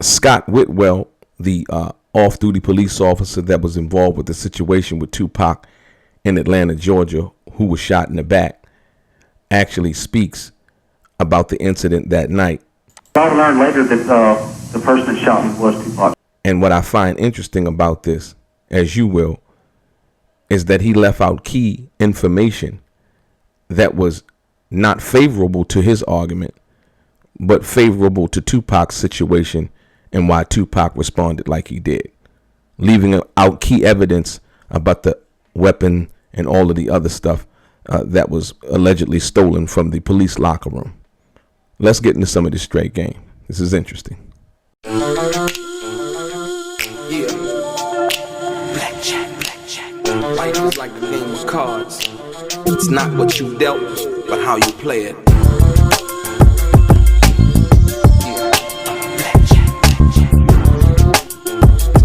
Scott Whitwell, the off-duty police officer that was involved with the situation with Tupac in Atlanta, Georgia, who was shot in the back, actually speaks about the incident that night. I learned later that the person that shot me was Tupac. And what I find interesting about this, as you will, is that he left out key information that was not favorable to his argument, but favorable to Tupac's situation and why Tupac responded like he did, leaving out key evidence about the weapon and all of the other stuff that was allegedly stolen from the police locker room. Let's get into some of this straight game. This is interesting. Yeah. Blackjack. Life is like a game of cards. It's not what you dealt, but how you play it. Yeah. Blackjack.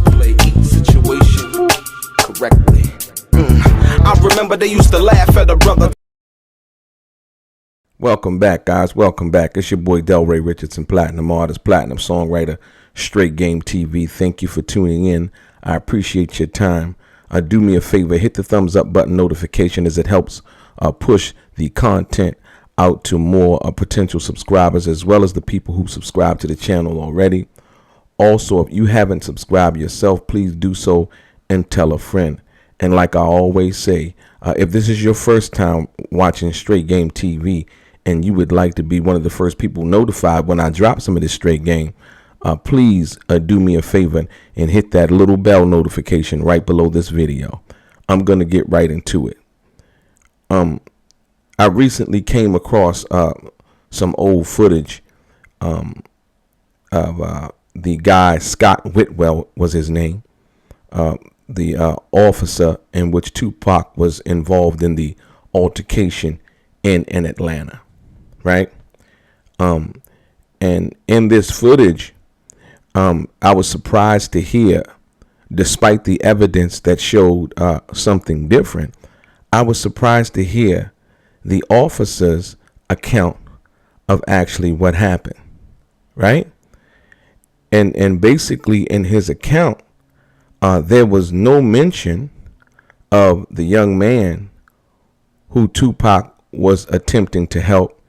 To play each situation correctly. I remember they used to laugh at a brother. Welcome back, guys. Welcome back. It's your boy DELRAY, Richardson, platinum artist, platinum songwriter, Straight Game TV. Thank you for tuning in. I appreciate your time. Do me a favor, hit the thumbs up button notification, as it helps push the content out to more potential subscribers, as well as the people who subscribe to the channel already. Also, if you haven't subscribed yourself, please do so and tell a friend. And like I always say, if this is your first time watching Straight Game TV and you would like to be one of the first people notified when I drop some of this straight game, please do me a favor and hit that little bell notification right below this video. I'm going to get right into it. I recently came across some old footage of the guy, Scott Whitwell was his name, the officer in which Tupac was involved in the altercation in Atlanta, right? And in this footage, I was surprised to hear, despite the evidence that showed something different, I was surprised to hear the officer's account of actually what happened, right? And basically in his account, there was no mention of the young man who Tupac was attempting to help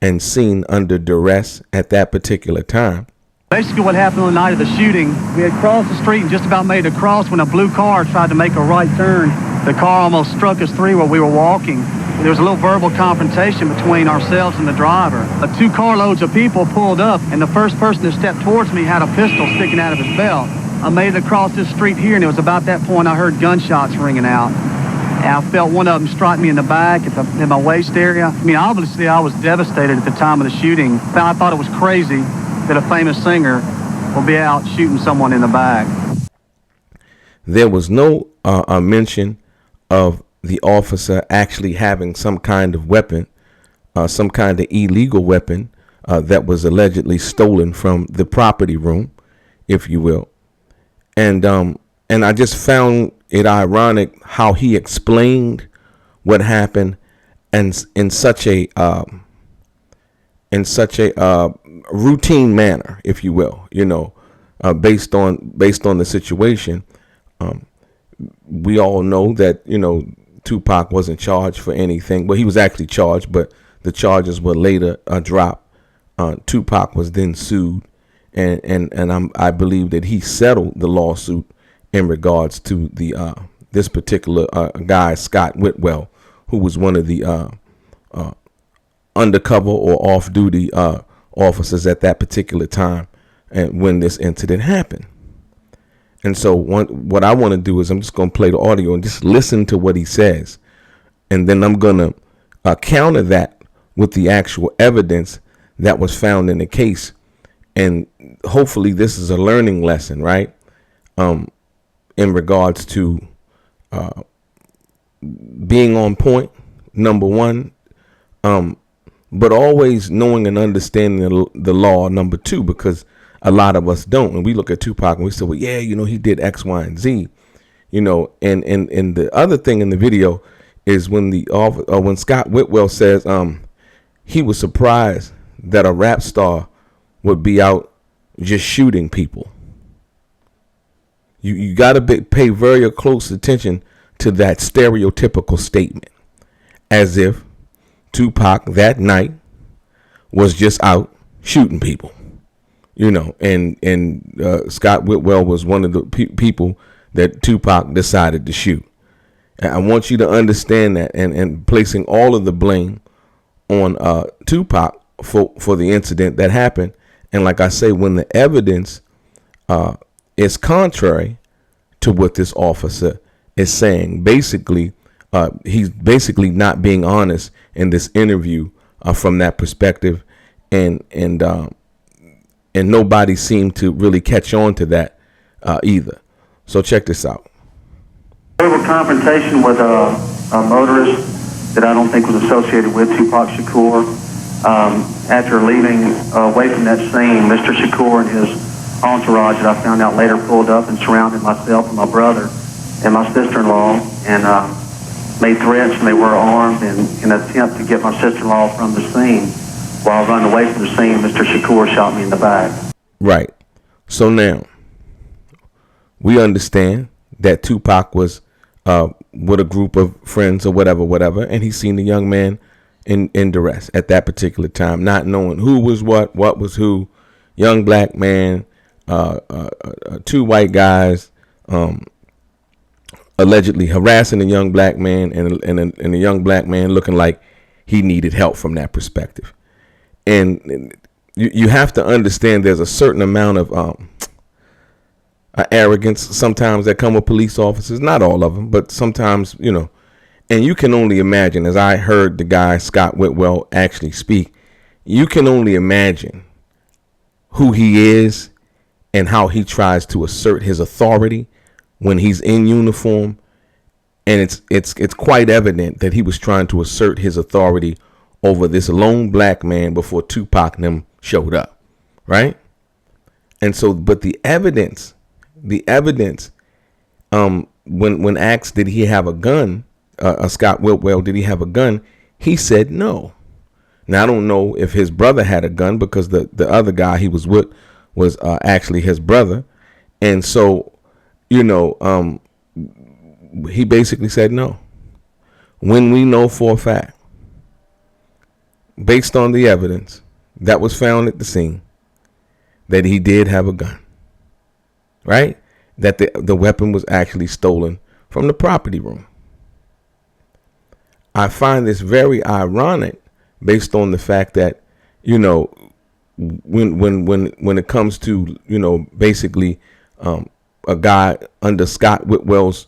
and seen under duress at that particular time. Basically what happened on the night of the shooting, we had crossed the street and just about made a cross when a blue car tried to make a right turn. The car almost struck us three while we were walking. There was a little verbal confrontation between ourselves and the driver. 2 carloads of people pulled up, and the first person that stepped towards me had a pistol sticking out of his belt. I made it across this street here, and it was about that point I heard gunshots ringing out. And I felt one of them strike me in the back at my waist area. I mean, obviously I was devastated at the time of the shooting. I thought it was crazy that a famous singer will be out shooting someone in the back. There was no mention of the officer actually having some kind of weapon, some kind of illegal weapon that was allegedly stolen from the property room, if you will. And I just found it ironic how he explained what happened, and in such a routine manner, if you will, based on the situation. We all know that, Tupac wasn't charged for anything. Well, he was actually charged, but the charges were later dropped. Tupac was then sued, and I believe that he settled the lawsuit in regards to the this particular guy, Scott Whitwell, who was one of the undercover or off-duty officers at that particular time, and when this incident happened. And so what I want to do is I'm just going to play the audio and just listen to what he says. And then I'm going to counter that with the actual evidence that was found in the case. And hopefully this is a learning lesson, right? In regards to being on point, number one, but always knowing and understanding the law, number two, because a lot of us don't. And we look at Tupac and we say, well, yeah, he did X, Y, and Z, and the other thing in the video is when when Scott Whitwell says he was surprised that a rap star would be out just shooting people. You got to pay very close attention to that stereotypical statement, as if Tupac that night was just out shooting people, and Scott Whitwell was one of the people that Tupac decided to shoot. And I want you to understand that, and placing all of the blame on Tupac for the incident that happened. And like I say, when the evidence is contrary to what this officer is saying, basically, he's basically not being honest in this interview from that perspective, and nobody seemed to really catch on to that either. So check this out. Verbal confrontation with a motorist that I don't think was associated with Tupac Shakur. After leaving away from that scene, Mr. Shakur and his entourage that I found out later pulled up and surrounded myself and my brother and my sister-in-law and made threats, and they were armed in an attempt to get my sister-in-law from the scene. While running away from the scene, Mr. Shakur shot me in the back. Right. So now, we understand that Tupac was with a group of friends or whatever, and he seen the young man in duress at that particular time, not knowing who was what was who. Young black man, two white guys, allegedly harassing a young black man, and a young black man looking like he needed help from that perspective. And you have to understand there's a certain amount of arrogance sometimes that come with police officers. Not all of them, but sometimes, and you can only imagine, as I heard the guy Scott Whitwell actually speak, you can only imagine who he is and how he tries to assert his authority when he's in uniform. And it's quite evident that he was trying to assert his authority over this lone black man before Tupac and them showed up, right? And so, but the evidence, when asked, did he have a gun, Scott Whitwell, did he have a gun? He said no. Now, I don't know if his brother had a gun, because the other guy he was with was actually his brother. And so, he basically said no. When we know for a fact, based on the evidence that was found at the scene, that he did have a gun, right? That the weapon was actually stolen from the property room. I find this very ironic based on the fact that, when it comes to, basically a guy under Scott Whitwell's,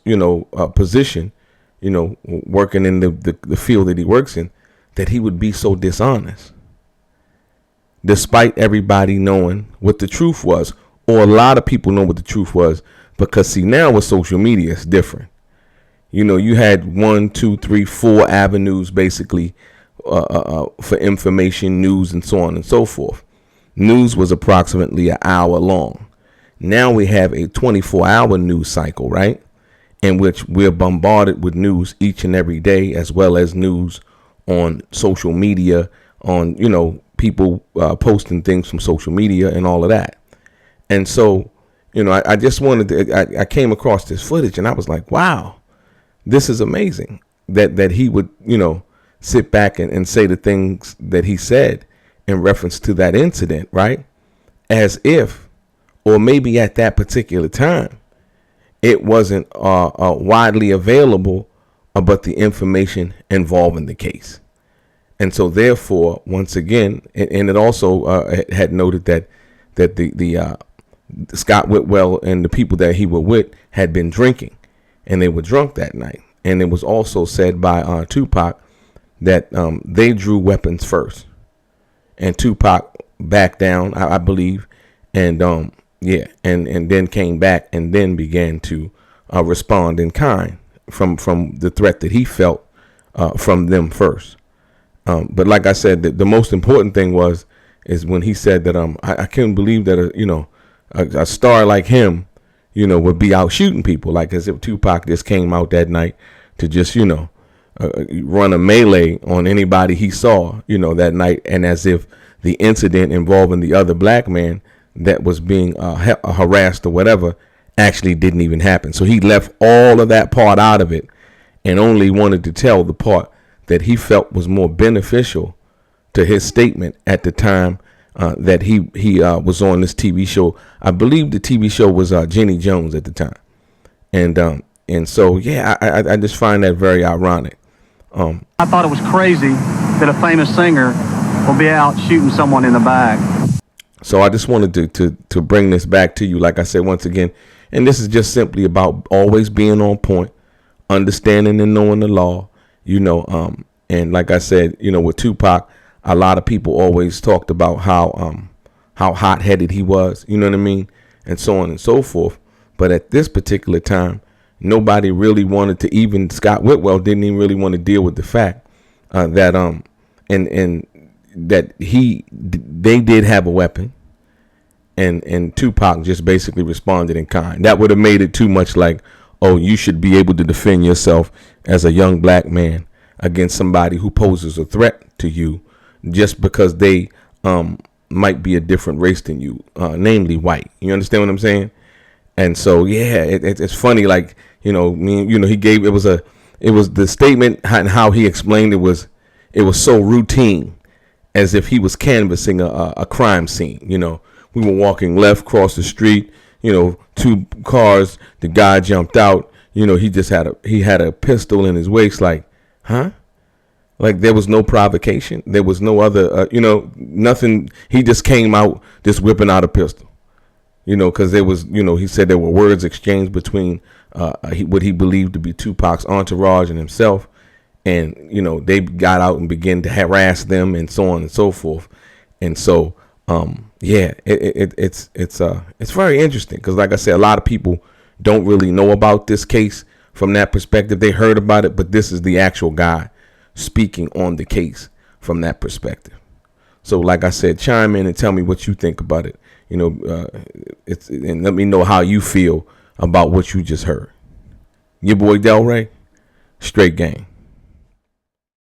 position, working in the field that he works in, that he would be so dishonest, despite everybody knowing what the truth was, or a lot of people know what the truth was, because see, now with social media, it's different. You had 1, 2, 3, 4 avenues basically for information, news, and so on and so forth. News was approximately an hour long. Now we have a 24-hour news cycle, right? In which we're bombarded with news each and every day, as well as news on social media, on, people posting things from social media and all of that. And so, I just wanted to, I came across this footage and I was like, wow, this is amazing that he would, sit back and say the things that he said in reference to that incident, right? As if, or maybe at that particular time, it wasn't widely available about the information involving the case. And so therefore, once again, and it also had noted that the Scott Whitwell and the people that he were with had been drinking, and they were drunk that night. And it was also said by Tupac that they drew weapons first, and Tupac backed down, I believe, and and then came back and then began to respond in kind from the threat that he felt from them first. But like I said, the most important thing is when he said that I couldn't believe that a star like him would be out shooting people, like as if Tupac just came out that night to just run a melee on anybody he saw that night, and as if the incident involving the other black man that was being harassed or whatever actually didn't even happen. So he left all of that part out of it and only wanted to tell the part that he felt was more beneficial to his statement at the time that he was on this TV show. I believe the TV show was Jenny Jones at the time. And so, yeah, I just find that very ironic. I thought it was crazy that a famous singer will be out shooting someone in the back. So I just wanted to bring this back to you, like I said, once again. And this is just simply about always being on point, understanding and knowing the law, and like I said, with Tupac, a lot of people always talked about how hot-headed he was, you know what I mean, and so on and so forth. But at this particular time, nobody really wanted to, even Scott Whitwell didn't even really want to deal with the fact that that they did have a weapon, and Tupac just basically responded in kind. That would have made it too much like, oh, you should be able to defend yourself as a young black man against somebody who poses a threat to you just because they might be a different race than you, namely white. You understand what I'm saying? And so, yeah, it's funny, like, he gave, it was the statement and how he explained it was so routine, as if he was canvassing a crime scene. We were walking left, across the street, two cars, the guy jumped out, he had a pistol in his waist, like, huh? Like there was no provocation. There was no other, nothing. He just came out just whipping out a pistol, because there was, he said there were words exchanged between what he believed to be Tupac's entourage and himself. And, they got out and began to harass them and so on and so forth. And so, yeah, it's very interesting because, like I said, a lot of people don't really know about this case from that perspective. They heard about it, but this is the actual guy speaking on the case from that perspective. So, like I said, chime in and tell me what you think about it. And let me know how you feel about what you just heard. Your boy DELRAY, straight gang.